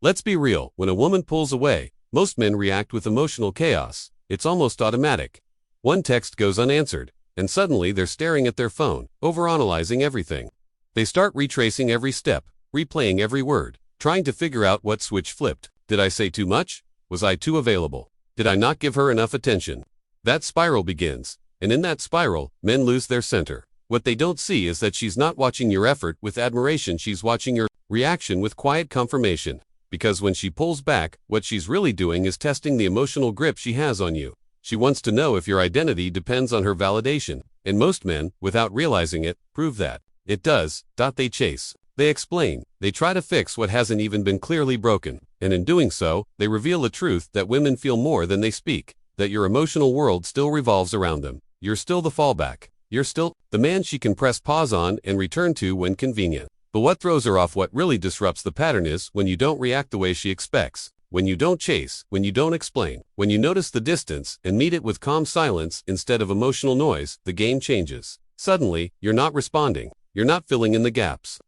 Let's be real, when a woman pulls away, most men react with emotional chaos. It's almost automatic. One text goes unanswered, and suddenly they're staring at their phone, overanalyzing everything. They start retracing every step, replaying every word, trying to figure out what switch flipped. Did I say too much? Was I too available? Did I not give her enough attention? That spiral begins, and in that spiral, men lose their center. What they don't see is that she's not watching your effort with admiration, she's watching your reaction with quiet confirmation. Because when she pulls back, what she's really doing is testing the emotional grip she has on you. She wants to know if your identity depends on her validation, and most men, without realizing it, prove that it does. They chase, they explain, they try to fix what hasn't even been clearly broken, and in doing so, they reveal a truth that women feel more than they speak, that your emotional world still revolves around them. You're still the fallback. You're still the man she can press pause on and return to when convenient. But what throws her off, what really disrupts the pattern is when you don't react the way she expects, when you don't chase, when you don't explain, when you notice the distance and meet it with calm silence instead of emotional noise, the game changes. Suddenly, you're not responding, you're not filling in the gaps.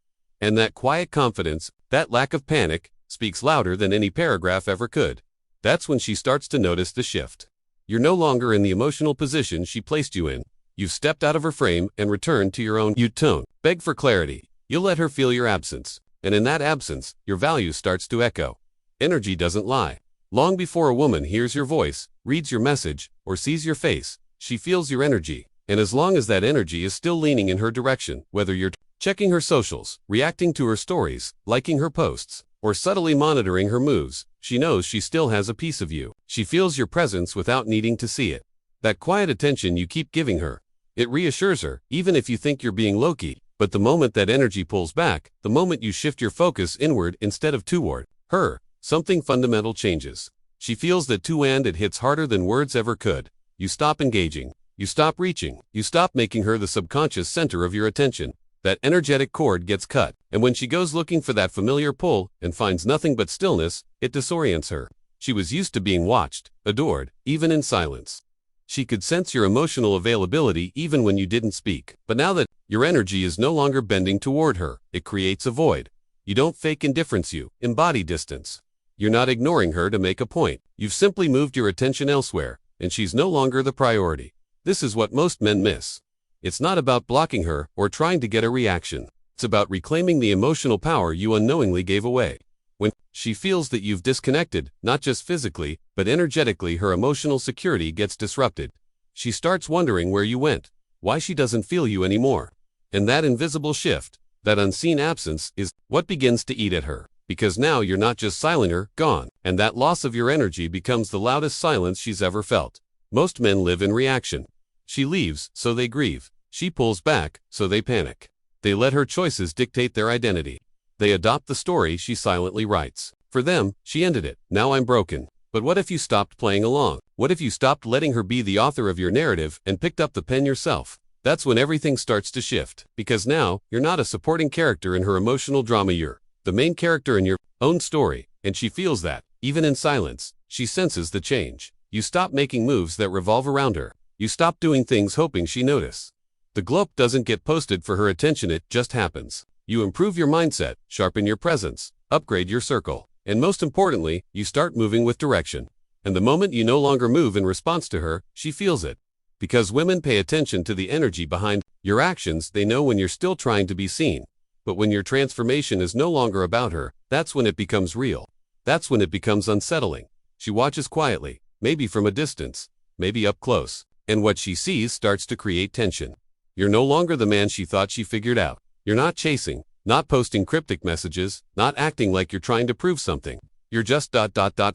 And that quiet confidence, that lack of panic, speaks louder than any paragraph ever could. That's when she starts to notice the shift. You're no longer in the emotional position she placed you in. You've stepped out of her frame and returned to your own tone. Beg for clarity. You'll let her feel your absence, and in that absence, your value starts to echo. Energy doesn't lie. Long before a woman hears your voice, reads your message, or sees your face, she feels your energy, and as long as that energy is still leaning in her direction, whether you're checking her socials, reacting to her stories, liking her posts, or subtly monitoring her moves, she knows she still has a piece of you. She feels your presence without needing to see it. That quiet attention you keep giving her, it reassures her, even if you think you're being low-key. But the moment that energy pulls back, the moment you shift your focus inward instead of toward her, something fundamental changes. She feels that and it hits harder than words ever could. You stop engaging. You stop reaching. You stop making her the subconscious center of your attention. That energetic cord gets cut, and when she goes looking for that familiar pull and finds nothing but stillness, it disorients her. She was used to being watched, adored, even in silence. She could sense your emotional availability even when you didn't speak. But now that your energy is no longer bending toward her, it creates a void. You don't fake indifference, you embody distance. You're not ignoring her to make a point. You've simply moved your attention elsewhere, and she's no longer the priority. This is what most men miss. It's not about blocking her or trying to get a reaction. It's about reclaiming the emotional power you unknowingly gave away. When she feels that you've disconnected, not just physically, but energetically, her emotional security gets disrupted. She starts wondering where you went, why she doesn't feel you anymore. And that invisible shift, that unseen absence, is what begins to eat at her. Because now you're not just silent, her, gone, and that loss of your energy becomes the loudest silence she's ever felt. Most men live in reaction. She leaves, so they grieve. She pulls back, so they panic. They let her choices dictate their identity. They adopt the story she silently writes. For them, she ended it. Now I'm broken. But what if you stopped playing along? What if you stopped letting her be the author of your narrative and picked up the pen yourself? That's when everything starts to shift. Because now, you're not a supporting character in her emotional drama, you're the main character in your own story. And she feels that, even in silence, she senses the change. You stop making moves that revolve around her. You stop doing things hoping she notice. The glow doesn't get posted for her attention, it just happens. You improve your mindset, sharpen your presence, upgrade your circle, and most importantly, you start moving with direction. And the moment you no longer move in response to her, she feels it. Because women pay attention to the energy behind your actions, they know when you're still trying to be seen. But when your transformation is no longer about her, that's when it becomes real. That's when it becomes unsettling. She watches quietly, maybe from a distance, maybe up close, and what she sees starts to create tension. You're no longer the man she thought she figured out. You're not chasing, not posting cryptic messages, not acting like you're trying to prove something. You're just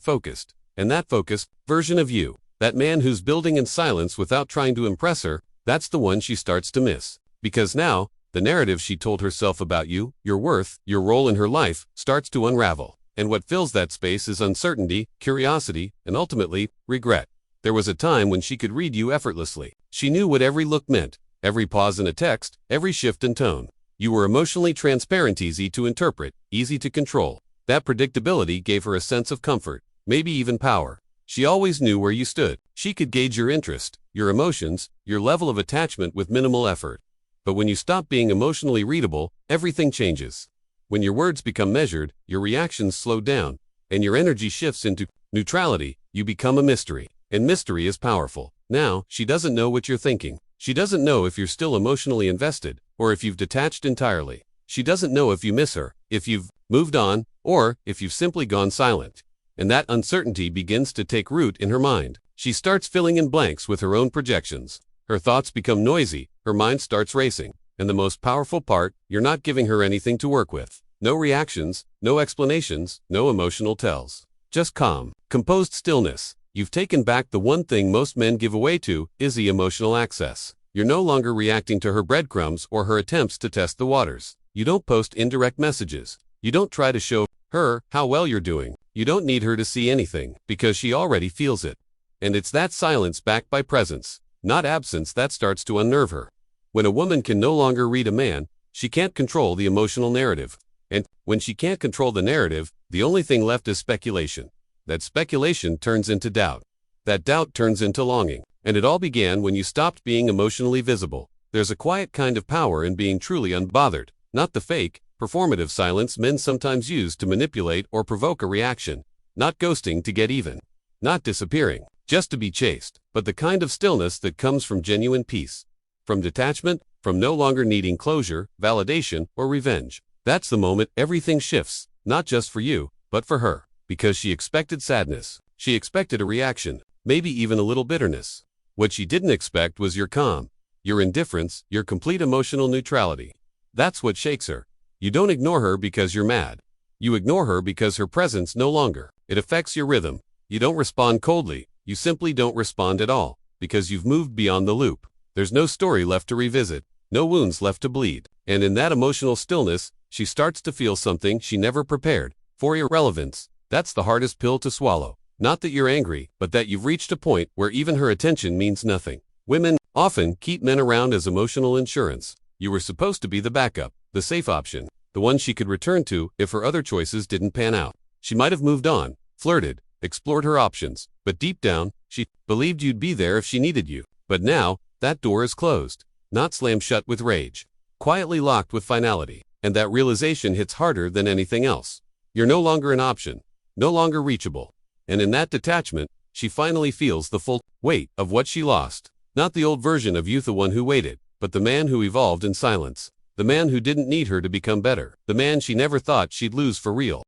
focused. And that focused version of you, that man who's building in silence without trying to impress her, that's the one she starts to miss. Because now, the narrative she told herself about you, your worth, your role in her life, starts to unravel. And what fills that space is uncertainty, curiosity, and ultimately, regret. There was a time when she could read you effortlessly. She knew what every look meant, every pause in a text, every shift in tone. You were emotionally transparent, easy to interpret, easy to control. That predictability gave her a sense of comfort, maybe even power. She always knew where you stood. She could gauge your interest, your emotions, your level of attachment with minimal effort. But when you stop being emotionally readable, everything changes. When your words become measured, your reactions slow down, and your energy shifts into neutrality. You become a mystery, and mystery is powerful. Now, she doesn't know what you're thinking. She doesn't know if you're still emotionally invested, or if you've detached entirely. She doesn't know if you miss her, if you've moved on, or if you've simply gone silent. And that uncertainty begins to take root in her mind. She starts filling in blanks with her own projections. Her thoughts become noisy, her mind starts racing. And the most powerful part, you're not giving her anything to work with. No reactions, no explanations, no emotional tells. Just calm, composed stillness. You've taken back the one thing most men give away to, is the emotional access. You're no longer reacting to her breadcrumbs or her attempts to test the waters. You don't post indirect messages. You don't try to show her how well you're doing. You don't need her to see anything, because she already feels it. And it's that silence backed by presence, not absence, that starts to unnerve her. When a woman can no longer read a man, she can't control the emotional narrative. And when she can't control the narrative, the only thing left is speculation. That speculation turns into doubt. That doubt turns into longing. And it all began when you stopped being emotionally visible. There's a quiet kind of power in being truly unbothered, not the fake, performative silence men sometimes use to manipulate or provoke a reaction. Not ghosting to get even. Not disappearing, just to be chased, but the kind of stillness that comes from genuine peace. From detachment, from no longer needing closure, validation, or revenge. That's the moment everything shifts, not just for you, but for her. Because she expected sadness. She expected a reaction, maybe even a little bitterness. What she didn't expect was your calm, your indifference, your complete emotional neutrality. That's what shakes her. You don't ignore her because you're mad. You ignore her because her presence no longer. It affects your rhythm. You don't respond coldly. You simply don't respond at all, because you've moved beyond the loop. There's no story left to revisit, no wounds left to bleed. And in that emotional stillness, she starts to feel something she never prepared for: irrelevance. That's the hardest pill to swallow. Not that you're angry, but that you've reached a point where even her attention means nothing. Women often keep men around as emotional insurance. You were supposed to be the backup, the safe option, the one she could return to if her other choices didn't pan out. She might have moved on, flirted, explored her options, but deep down, she believed you'd be there if she needed you. But now, that door is closed, not slammed shut with rage, quietly locked with finality. And that realization hits harder than anything else. You're no longer an option, no longer reachable. And in that detachment, she finally feels the full weight of what she lost. Not the old version of youth, the one who waited, but the man who evolved in silence. The man who didn't need her to become better. The man she never thought she'd lose for real.